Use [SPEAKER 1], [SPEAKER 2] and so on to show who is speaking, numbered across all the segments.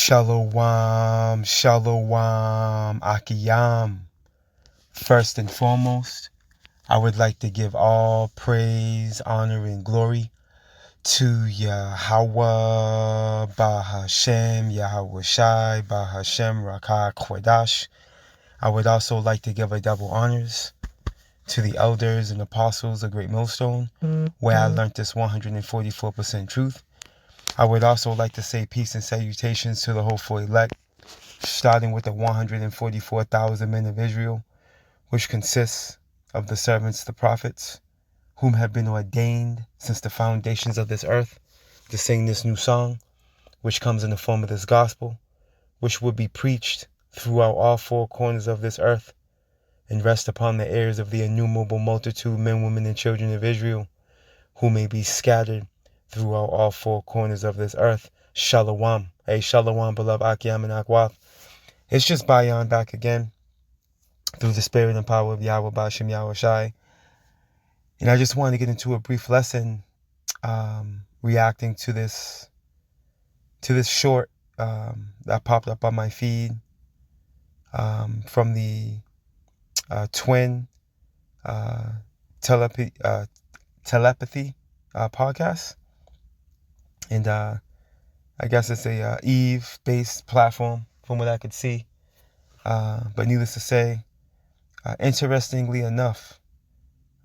[SPEAKER 1] Shalom, shalom, akiyam. First and foremost, I would like to give all praise, honor, and glory to Yahweh, Bahashem, Yahweh Shai, Bahashem, Rakah, Kodash. I would also like to give a double honors to the elders and apostles of Great Millstone, where I learned this 144% truth. I would also like to say peace and salutations to the hopeful elect, starting with the 144,000 men of Israel, which consists of the servants, the prophets, whom have been ordained since the foundations of this earth to sing this new song, which comes in the form of this gospel, which would be preached throughout all four corners of this earth and rest upon the ears of the innumerable multitude, men, women, and children of Israel, who may be scattered throughout all four corners of this earth. Shalom. Hey, shalom, beloved Akiyam and Akwath. It's just Bayan back again through the spirit and power of Yahweh Bashem Yahweh Shai. And I just want to get into a brief lesson reacting to this short that popped up on my feed from the twin telepathy podcast. And I guess it's a Eve-based platform from what I could see. But needless to say, interestingly enough,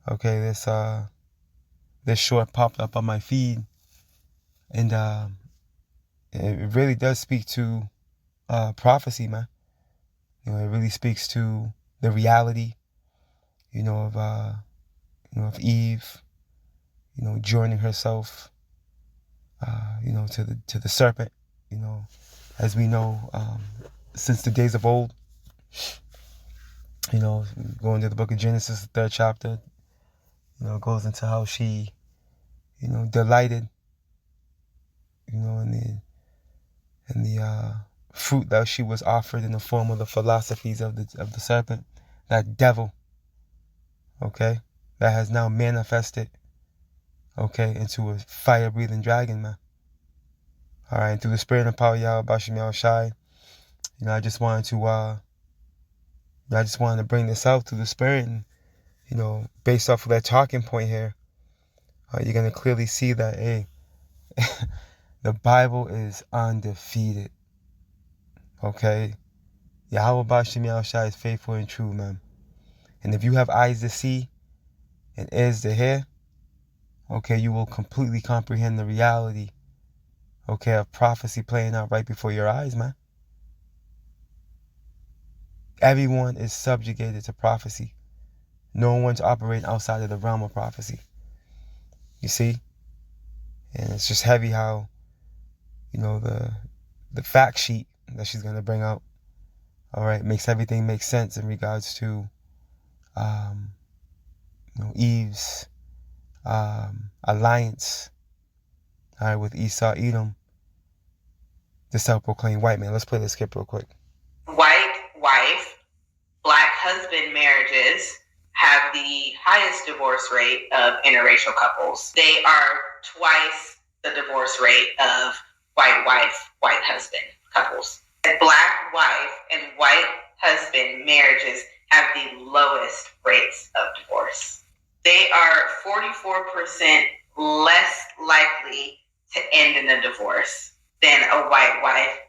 [SPEAKER 1] okay, this short popped up on my feed, and it really does speak to prophecy, man. You know, it really speaks to the reality, of Eve, joining herself, to the serpent, as we know, since the days of old, going to the book of Genesis, the 3rd chapter, goes into how she, delighted, in the fruit that she was offered in the form of the philosophies of the serpent, that devil, okay, that has now manifested, okay, into a fire-breathing dragon, man. All right, and through the spirit and power of Yahweh Bashem Yahweh Shai, I just wanted to bring this out through the spirit, and based off of that talking point here, you're gonna clearly see that, hey, the Bible is undefeated. Okay, Yahweh Bashem Yahweh Shai is faithful and true, man. And if you have eyes to see and ears to hear, okay, you will completely comprehend the reality, okay, of prophecy playing out right before your eyes, man. Everyone is subjugated to prophecy. No one's operating outside of the realm of prophecy. You see? And it's just heavy how, the fact sheet that she's going to bring out, all right, makes everything make sense in regards to, Eve's alliance, all right, with Esau, Edom, the self-proclaimed white man. Let's play this skip real quick.
[SPEAKER 2] White wife, black husband marriages have the highest divorce rate of interracial couples. They are twice the divorce rate of white wife, white husband couples. Black wife and white husband marriages have the lowest rates of divorce. They are 44% less likely to end in a divorce than a white wife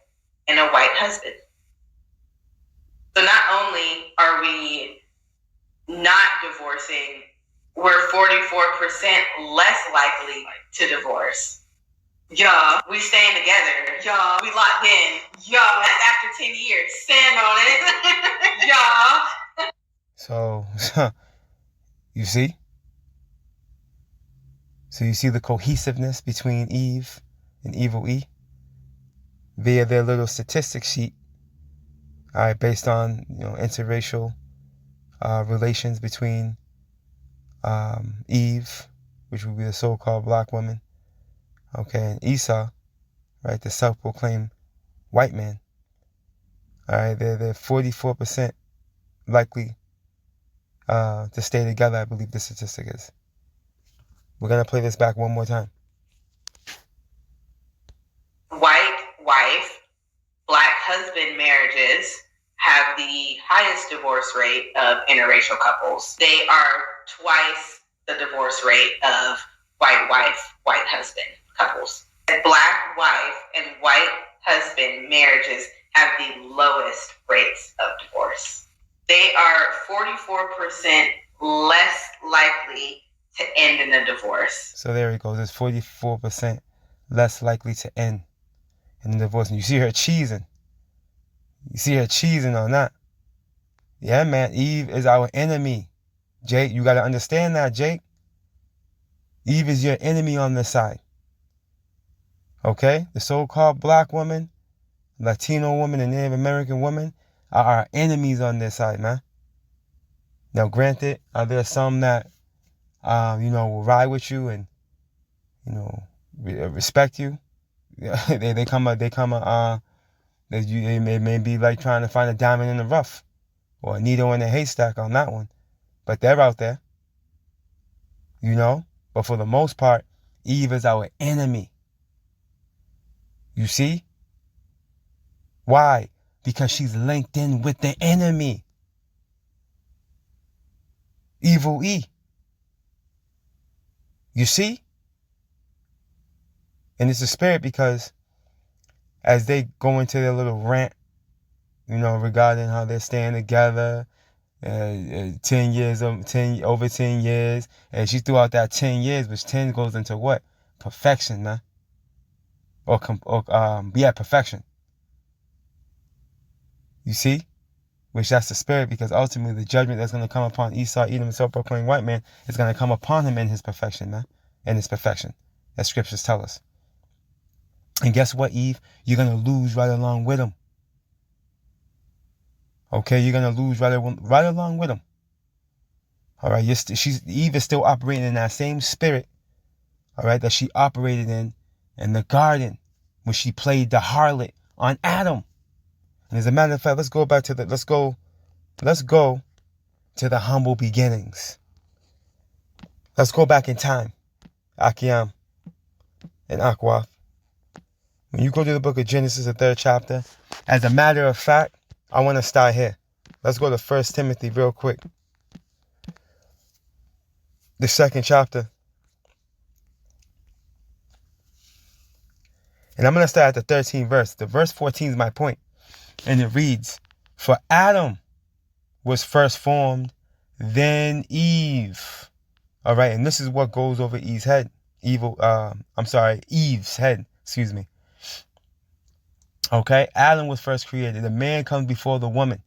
[SPEAKER 2] and a white husband. So not only are we not divorcing, we're 44% less likely to divorce. Yeah, we staying together. Yeah, we locked in. Yeah, that's after 10 years. Stand on it. Yeah.
[SPEAKER 1] So, you see? So you see the cohesiveness between Eve and Evil E via their little statistic sheet, all right, based on, interracial relations between Eve, which would be the so-called black woman, okay, and Esau, right, the self-proclaimed white man. All right, they're 44% likely to stay together, I believe the statistic is. We're going to play this back one more time.
[SPEAKER 2] White wife, divorce rate of interracial couples. They are twice the divorce rate of white wife, white husband couples. Black wife and white husband marriages have the lowest rates of divorce. They are 44% less likely to end in a divorce.
[SPEAKER 1] So there it goes. It's 44% less likely to end in a divorce. And you see her cheesing. You see her cheesing on that. Yeah, man. Eve is our enemy. Jake, you got to understand that, Jake. Eve is your enemy on this side. Okay? The so-called black woman, Latino woman, and Native American woman are our enemies on this side, man. Now, granted, there are some that, will ride with you and, respect you. they may be like trying to find a diamond in the rough or a needle in a haystack on that one. But they're out there, But for the most part, Eve is our enemy. You see? Why? Because she's linked in with the enemy. Evil E. You see? And it's a spirit because as they go into their little rant, regarding how they're staying together, 10 years, over 10 years, and she threw out that 10 years, which 10 goes into what? Perfection, man. Perfection. You see? Which that's the spirit, because ultimately the judgment that's going to come upon Esau, Edom, and self-proclaimed white man is going to come upon him in his perfection, man. In his perfection, as scriptures tell us. And guess what, Eve? You're going to lose right along with him. Okay, you're going to lose right along with him. All right, Eve is still operating in that same spirit, all right, that she operated in the garden when she played the harlot on Adam. And as a matter of fact, let's go to the humble beginnings. Let's go back in time. Akiam and Aqua. When you go to the book of Genesis, the 3rd chapter, as a matter of fact, I want to start here. Let's go to 1 Timothy real quick. The 2nd chapter. And I'm going to start at the 13th verse. The verse 14 is my point. And it reads, "For Adam was first formed, then Eve." All right, and this is what goes over Eve's head. Eve's head. Excuse me. Okay, Adam was first created. The man comes before the woman.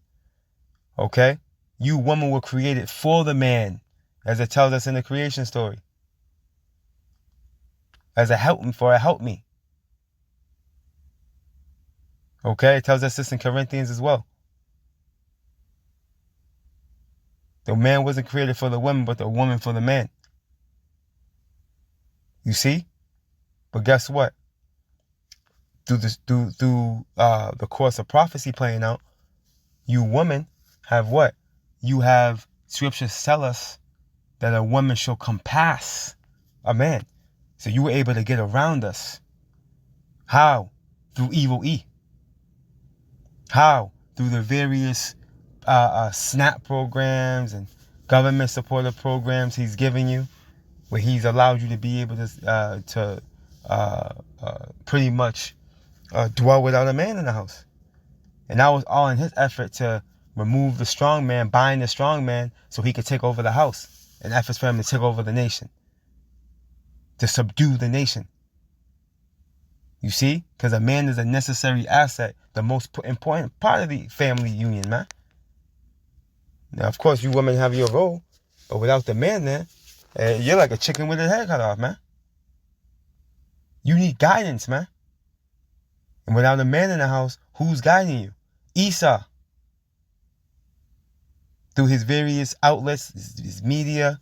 [SPEAKER 1] Okay, you woman were created for the man, as it tells us in the creation story. As a help me. Okay, it tells us this in Corinthians as well. The man wasn't created for the woman, but the woman for the man. You see? But guess what? Through the course of prophecy playing out, you women have what? You have scriptures tell us that a woman shall compass a man. So you were able to get around us. How? Through evil E. How? Through the various SNAP programs and government supported programs he's giving you, where he's allowed you to be able to pretty much dwell without a man in the house. And that was all in his effort to remove the strong man, bind the strong man, so he could take over the house. An effort for him to take over the nation, to subdue the nation. You see? Because a man is a necessary asset, the most important part of the family union, man. Now, of course, you women have your role, but without the man there, you're like a chicken with his head cut off, man. You need guidance, man. And without a man in the house, who's guiding you? Esau. Through his various outlets, his media,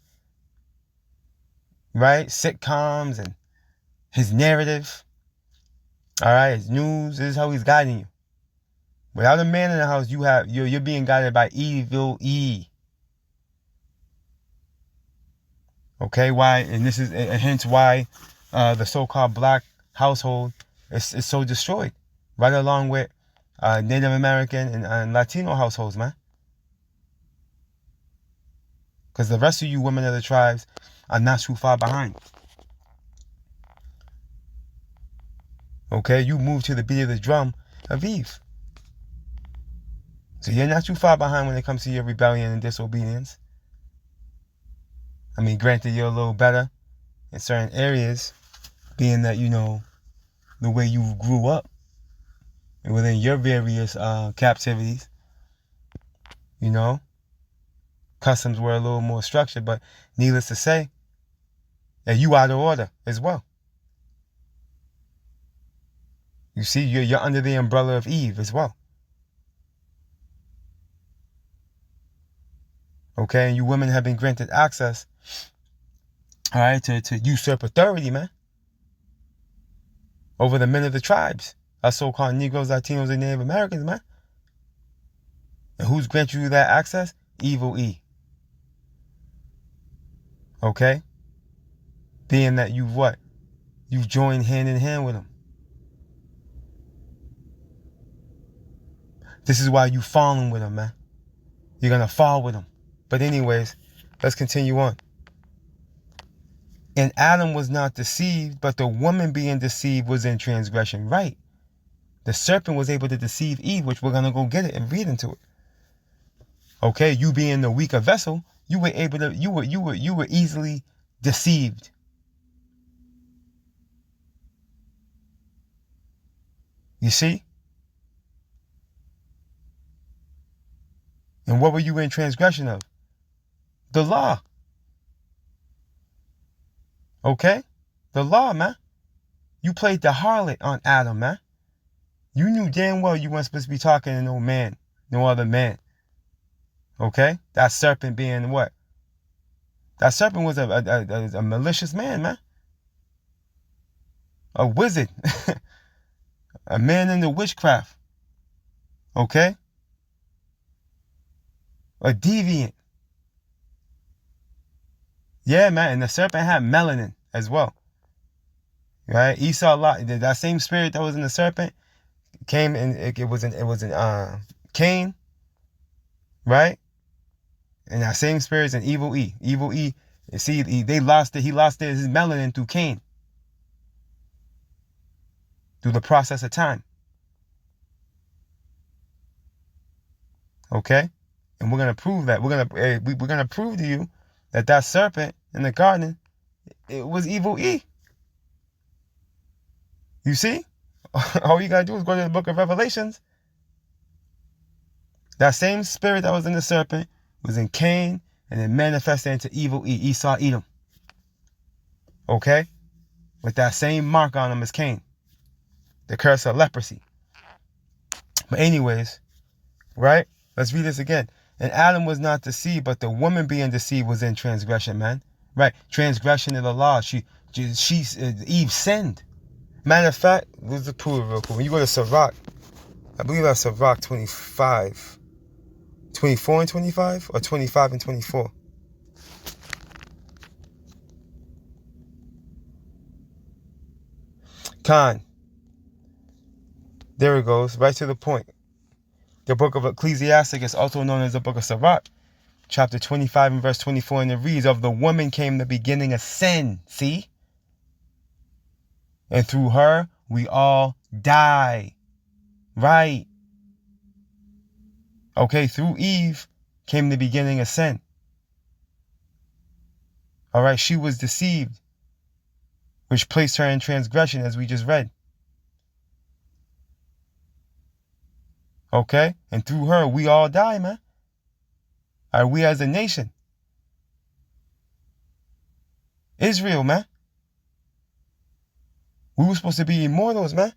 [SPEAKER 1] right? Sitcoms and his narrative. All right, his news. This is how he's guiding you. Without a man in the house, you're being guided by evil E. Okay, why? And this is hence why the so-called black household is so destroyed, right along with Native American and Latino households, man. Because the rest of you women of the tribes are not too far behind. Okay, you move to the beat of the drum of Eve. So you're not too far behind when it comes to your rebellion and disobedience. I mean, granted, you're a little better in certain areas, being that, you know, the way you grew up and within your various captivities, you know, customs were a little more structured, but needless to say, that you out of order as well. You see, you're under the umbrella of Eve as well. Okay, and you women have been granted access, all right, to usurp authority, man, over the men of the tribes, us so-called Negroes, Latinos, and Native Americans, man. And who's granted you that access? Evil E. Okay? Being that you've what? You've joined hand in hand with them. This is why you falling with them, man. You're going to fall with them. But anyways, let's continue on. And Adam was not deceived, but the woman being deceived was in transgression. Right. The serpent was able to deceive Eve, which we're going to go get it and read into it. Okay, you being the weaker vessel, you were able to, you were easily deceived. You see? And what were you in transgression of? The law. Okay? The law, man. You played the harlot on Adam, man. You knew damn well you weren't supposed to be talking to no man, no other man. Okay? That serpent being what? That serpent was a malicious man, man. A wizard. A man into witchcraft. Okay? A deviant. Yeah, man. And the serpent had melanin as well. Right? Esau, that same spirit that was in the serpent came in. It was in Cain. Right? And that same spirit is in evil E. Evil E. You see, he lost his melanin through Cain. Through the process of time. Okay? And we're gonna prove that. We're gonna prove to you that serpent in the garden, it was evil E. You see? All you gotta do is go to the book of Revelations. That same spirit that was in the serpent was in Cain, and it manifested into evil E, Esau, Edom. Okay? With that same mark on him as Cain. The curse of leprosy. But anyways, right? Let's read this again. And Adam was not deceived, but the woman being deceived was in transgression, man. Right? Transgression of the law. Eve sinned. Matter of fact, let's prove it real quick. When you go to Sirach, I believe that's Sirach 25. 24 and 25? Or 25 and 24? Khan. There it goes. Right to the point. The book of Ecclesiastes is also known as the book of Sirach. Chapter 25 and verse 24. And it reads, of the woman came the beginning of sin. See? And through her, we all die. Right. Okay, through Eve came the beginning of sin. All right, she was deceived, which placed her in transgression, as we just read. Okay, and through her, we all die, man. All right, we as a nation. Israel, man. We were supposed to be immortals, man.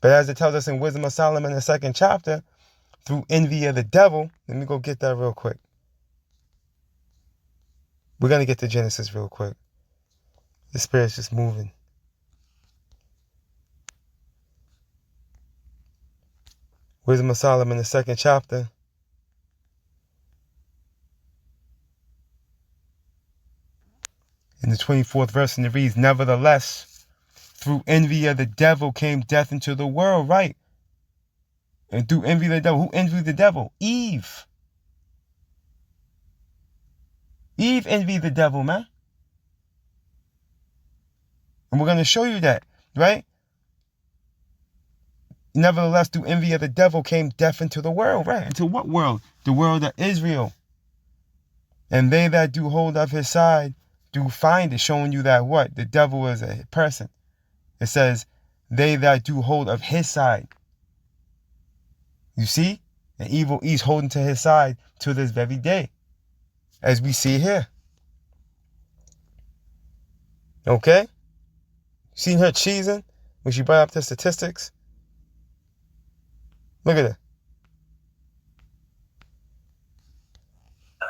[SPEAKER 1] But as it tells us in Wisdom of Solomon, the 2nd chapter, through envy of the devil, let me go get that real quick. We're going to get to Genesis real quick. The spirit's just moving. Wisdom of Solomon, the 2nd chapter. In the 24th verse, and it reads, nevertheless, through envy of the devil came death into the world, right? And through envy of the devil, who envied the devil? Eve. Eve envied the devil, man. And we're going to show you that, right? Nevertheless, through envy of the devil came death into the world, right? Into what world? The world of Israel. And they that do hold of his side do find it, showing you that what? The devil is a person. It says, they that do hold of his side. You see? And evil is holding to his side to this very day. As we see here. Okay? Seen her cheesing when she brought up the statistics? Look at it.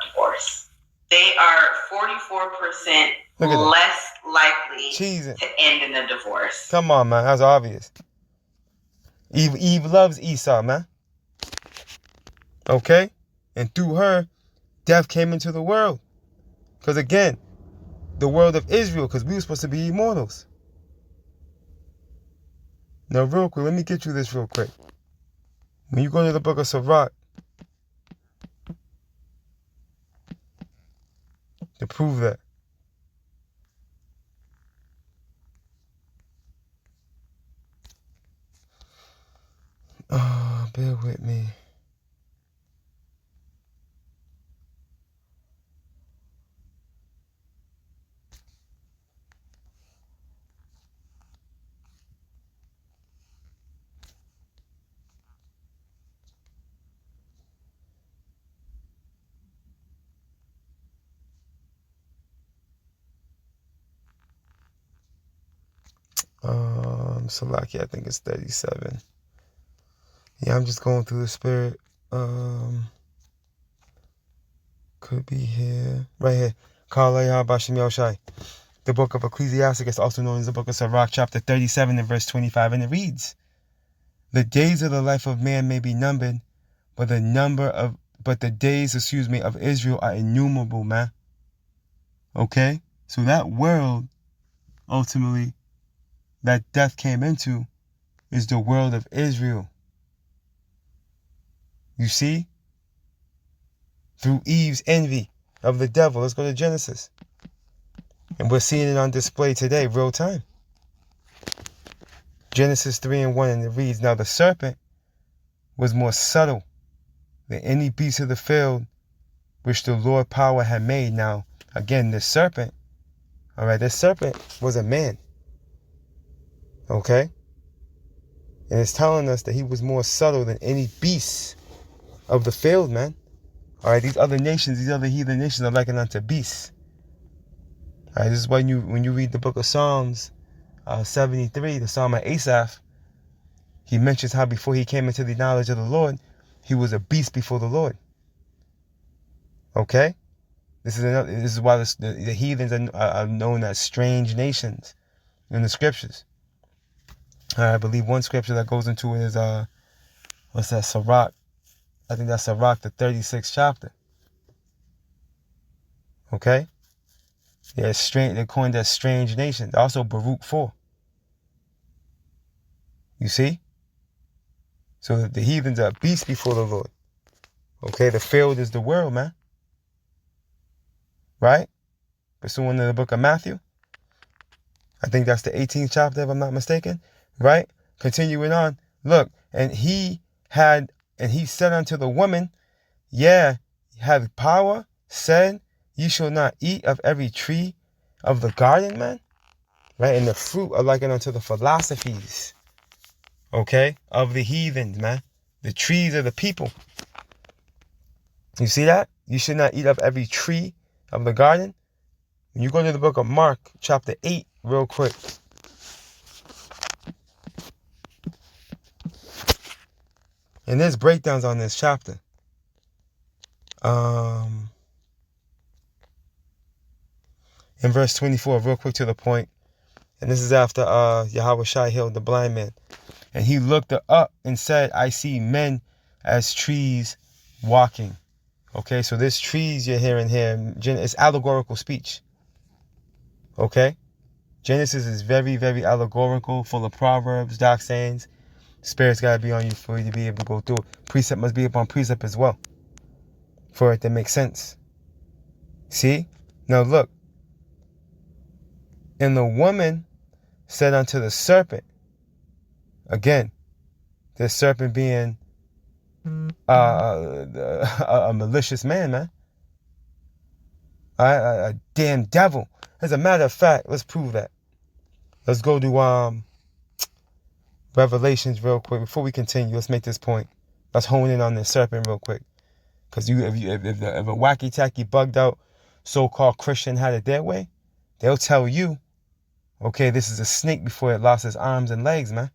[SPEAKER 2] Divorce. They are 44% less likely to end in a divorce.
[SPEAKER 1] Come on, man. That's obvious. Eve loves Esau, man. Okay? And through her, death came into the world. Because again, the world of Israel, because we were supposed to be immortals. Now, real quick, let me get you this real quick. When you go to the book of Sirach, to prove that. Oh, bear with me. Salaki, I think it's 37. Yeah, I'm just going through the spirit. Could be here. Right here. The book of Ecclesiasticus, also known as the book of Sirach, chapter 37 and verse 25. And it reads, the days of the life of man may be numbered, but the days of Israel are innumerable, man. Okay? So that world, ultimately, that death came into is the world of Israel. You see? Through Eve's envy of the devil. Let's go to Genesis. And we're seeing it on display today, real time. Genesis 3:1, and it reads, now the serpent was more subtle than any beast of the field which the Lord power had made. Now, again, this serpent, all right, this serpent was a man. Okay? And it's telling us that he was more subtle than any beast of the field, man. All right, these other nations, these other heathen nations are likened unto beasts. All right, this is when you read the book of Psalms 73, the Psalm of Asaph, he mentions how before he came into the knowledge of the Lord, he was a beast before the Lord. Okay? This is why the heathens are known as strange nations in the scriptures. I believe one scripture that goes into it is, what's that, Sirach? I think that's Sirach, the 36th chapter. Okay? Yeah, they're coined as strange nations. Also, Baruch 4. You see? So the heathens are beasts before the Lord. Okay, the field is the world, man. Right? Pursuing the book of Matthew. I think that's the 18th chapter, if I'm not mistaken. Right? Continuing on. Look, and he said unto the woman, yeah, have power, said, ye shall not eat of every tree of the garden, man. Right? And the fruit are likened unto the philosophies, okay, of the heathens, man. The trees of the people. You see that? You should not eat of every tree of the garden. When you go to the book of Mark, chapter 8, real quick. And there's breakdowns on this chapter. In verse 24, real quick to the point. And this is after Yahweh Shai healed the blind man. And he looked up and said, I see men as trees walking. Okay, so this trees you're hearing here, it's allegorical speech. Okay? Genesis is very, very allegorical, full of proverbs, doc sayings. Spirit's got to be on you for you to be able to go through. Precept must be upon precept as well, for it to make sense. See? Now look, and the woman said unto the serpent, again, the serpent being a malicious man, man. A damn devil. As a matter of fact, let's prove that. Let's go to Revelations real quick. Before we continue, let's make this point. Let's hone in on this serpent real quick. Because if a wacky tacky bugged out so-called Christian had it their way, they'll tell you, okay, this is a snake before it lost its arms and legs, man.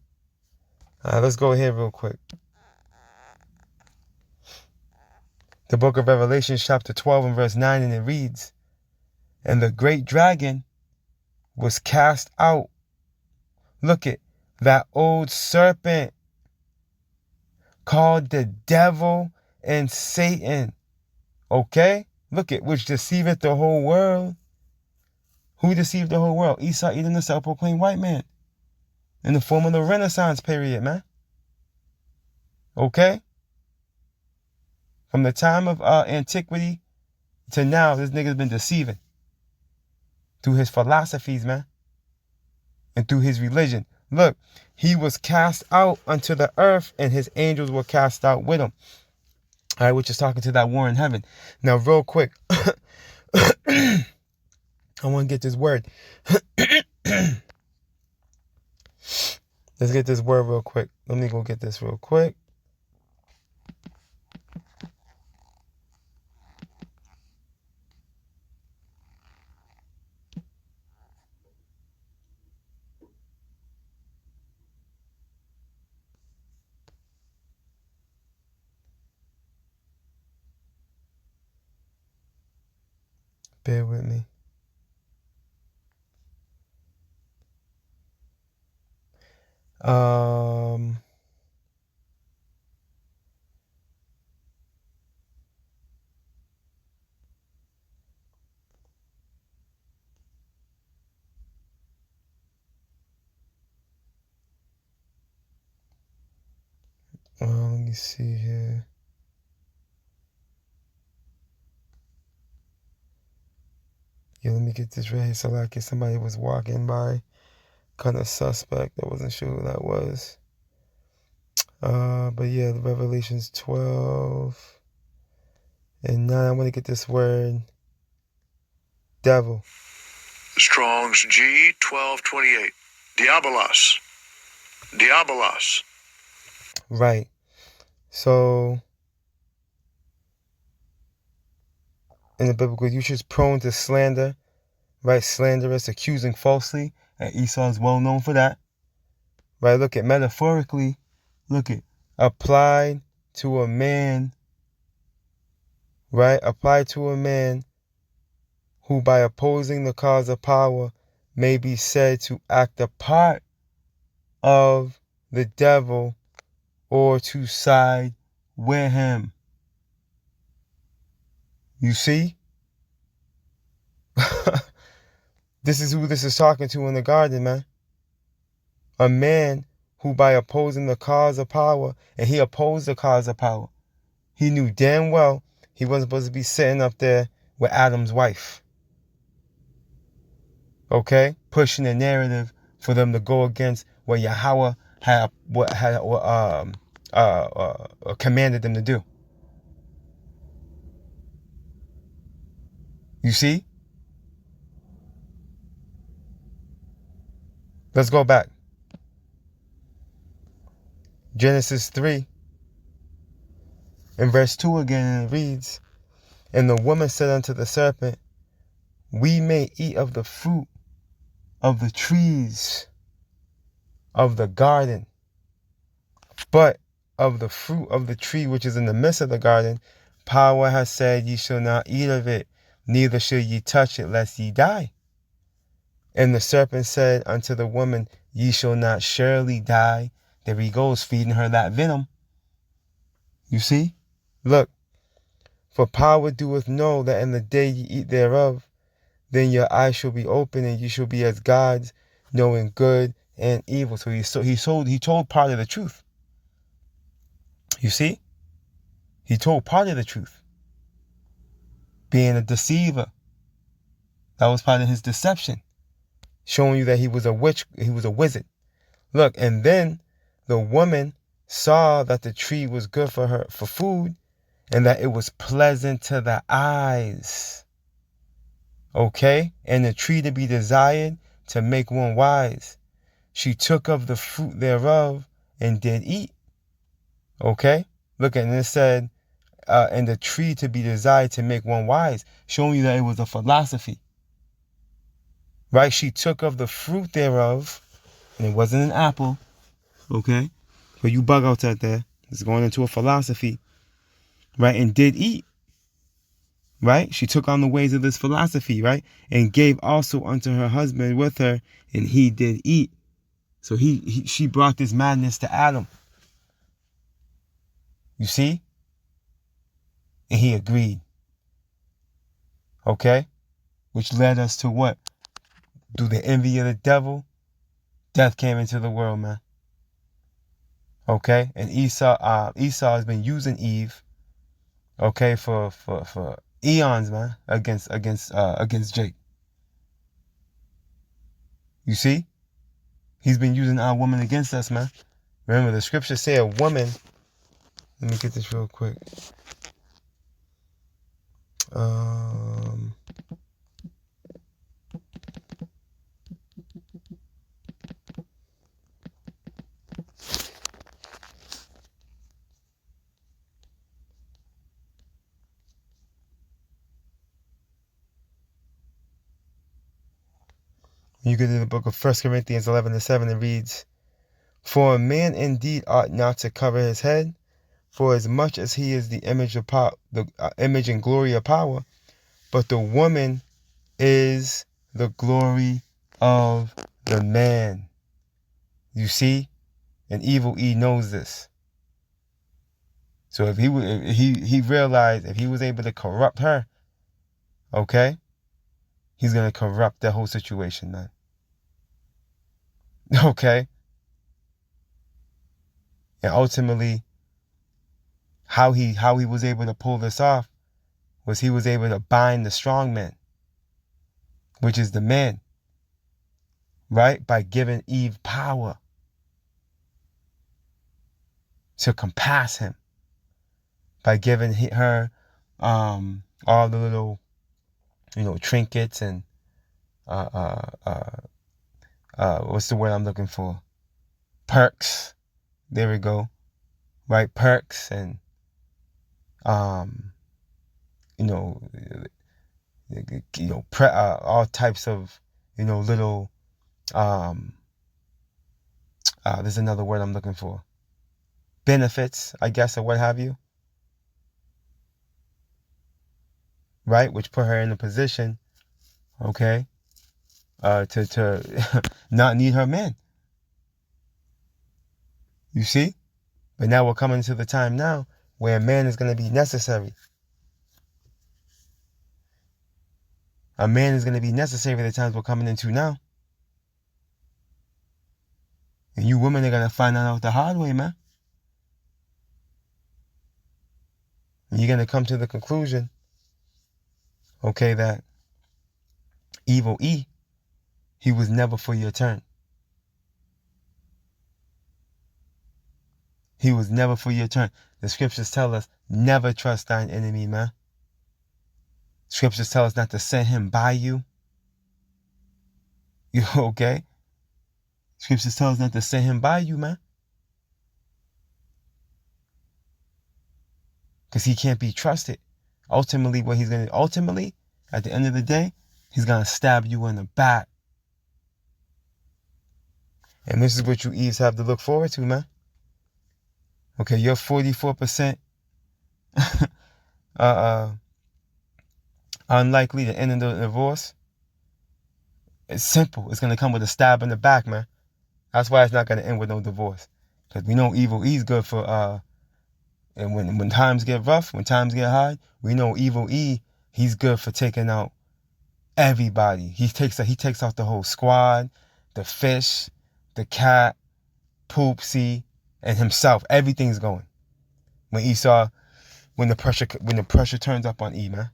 [SPEAKER 1] Let's go here real quick. The book of Revelation, chapter 12 and verse 9, and it reads, and the great dragon was cast out. Look at that old serpent called the devil and Satan. Okay? Look at, which deceiveth the whole world. Who deceived the whole world? Esau, Edom, the self-proclaimed white man. In the form of the Renaissance period, man. Okay? From the time of antiquity to now, this nigga's been deceiving. Through his philosophies, man. And through his religion. Look, he was cast out unto the earth, and his angels were cast out with him. All right, we're just talking to that war in heaven. Now, real quick. I want to get this word. Let's get this word real quick. Let me go get this real quick. Bear with me. Let me see here. Yeah, let me get this right here. So like if somebody was walking by, kind of suspect. I wasn't sure who that was. But yeah, the Revelations 12 and 9. I want to get this word. Devil.
[SPEAKER 3] Strong's G 1228. Diabolos. Diabolos.
[SPEAKER 1] Right. So in the biblical usage, prone to slander, right? Slanderous, accusing falsely. And Esau is well known for that. Right? Look at metaphorically, look at applied to a man, right? Applied to a man who by opposing the cause of power may be said to act a part of the devil or to side with him. You see? This is who this is talking to in the garden, man. A man who by opposing the cause of power, and he opposed the cause of power. He knew damn well he wasn't supposed to be sitting up there with Adam's wife. Okay? Pushing the narrative for them to go against what Yahweh had commanded them to do. You see? Let's go back. Genesis 3 in verse 2 again, it reads, and the woman said unto the serpent, we may eat of the fruit of the trees of the garden, but of the fruit of the tree which is in the midst of the garden, power has said, ye shall not eat of it, neither shall ye touch it, lest ye die. And the serpent said unto the woman, ye shall not surely die. There he goes, feeding her that venom. You see? Look, for power doeth know that in the day ye eat thereof, then your eyes shall be open, and you shall be as gods, knowing good and evil. So he told part of the truth. You see? He told part of the truth. Being a deceiver. That was part of his deception, showing you that he was a witch, he was a wizard. Look, and then the woman saw that the tree was good for her, for food, and that it was pleasant to the eyes. Okay? And the tree to be desired to make one wise. She took of the fruit thereof and did eat. Okay? Look, and it said, and the tree to be desired to make one wise, showing you that it was a philosophy. Right? She took of the fruit thereof, and it wasn't an apple. Okay? But you bug outs out there. It's going into a philosophy. Right? And did eat. Right? She took on the ways of this philosophy, right? And gave also unto her husband with her, and he did eat. So she brought this madness to Adam. You see? And he agreed. Okay? Which led us to what? Through the envy of the devil, death came into the world, man. Okay? And Esau has been using Eve, okay, for eons, man, against Jake. You see? He's been using our woman against us, man. Remember, the scriptures say a woman. Let me get this real quick. You get to the book of 1 Corinthians 11:7, it reads, "For a man indeed ought not to cover his head, for as much as he is the image of the image and glory of power, but the woman is the glory of the man." You see, and evil E knows this. So if he realized if he was able to corrupt her, okay, he's gonna corrupt the whole situation, man. Okay, and ultimately, how he was able to pull this off was he was able to bind the strong man, which is the man, right? By giving Eve power to compass him, by giving her all the little, trinkets and what's the word I'm looking for? Perks. There we go. Right, perks and all types of little there's another word I'm looking for. Benefits, I guess, or what have you. Right, which put her in a position, okay, to not need her man. You see? But now we're coming to the time now where a man is going to be necessary. A man is going to be necessary the times we're coming into now. And you women are going to find that out the hard way, man. And you're going to come to the conclusion, okay, that evil E, he was never for your turn. He was never for your turn. The scriptures tell us, never trust thine enemy, man. Scriptures tell us not to send him by you. You okay? Scriptures tell us not to send him by you, man. Because he can't be trusted. Ultimately, at the end of the day, he's going to stab you in the back. And this is what you Eves have to look forward to, man. Okay, you're 44% unlikely to end in the divorce. It's simple. It's going to come with a stab in the back, man. That's why it's not going to end with no divorce. Because we know evil E's good for, and when times get rough, when times get hard, we know evil E, he's good for taking out everybody. He takes out the whole squad, the fish, the cat, Poopsie, and himself. Everything's going. When the pressure turns up on E, man.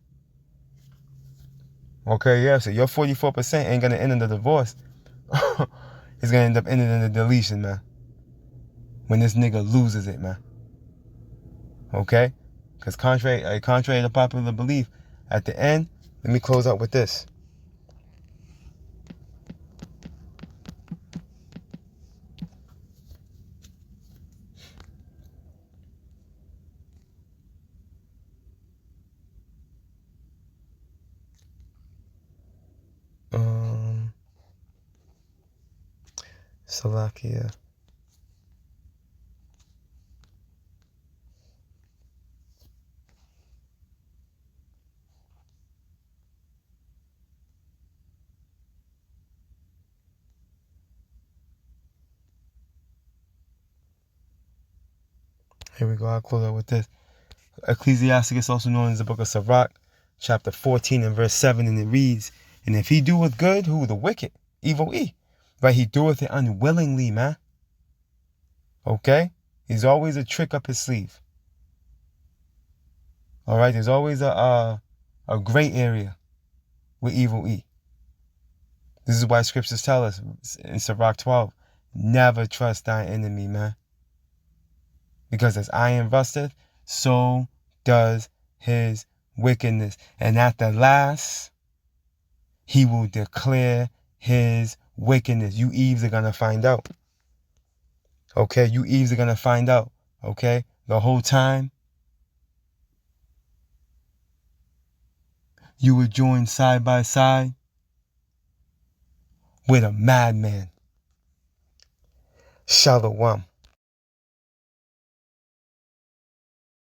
[SPEAKER 1] Okay, yeah, so your 44% ain't gonna end in the divorce. It's gonna end up ending in the deletion, man. When this nigga loses it, man. Okay? Because contrary to popular belief, at the end, let me close out with this. Salakia. Here we go. I'll close out with this. Ecclesiasticus, also known as the book of Sirach, chapter 14 and verse 7, and it reads, and if he doeth good, who? The wicked, evil E. Right? He doeth it unwillingly, man. Okay? He's always a trick up his sleeve. All right? There's always a gray area with evil E. This is why scriptures tell us in Sirach 12, never trust thy enemy, man. Because as iron rusteth, so does his wickedness. And at the last, he will declare his wickedness. You Eves are going to find out. Okay? You Eves are going to find out. Okay? The whole time, you were joined side by side with a madman. Shalom.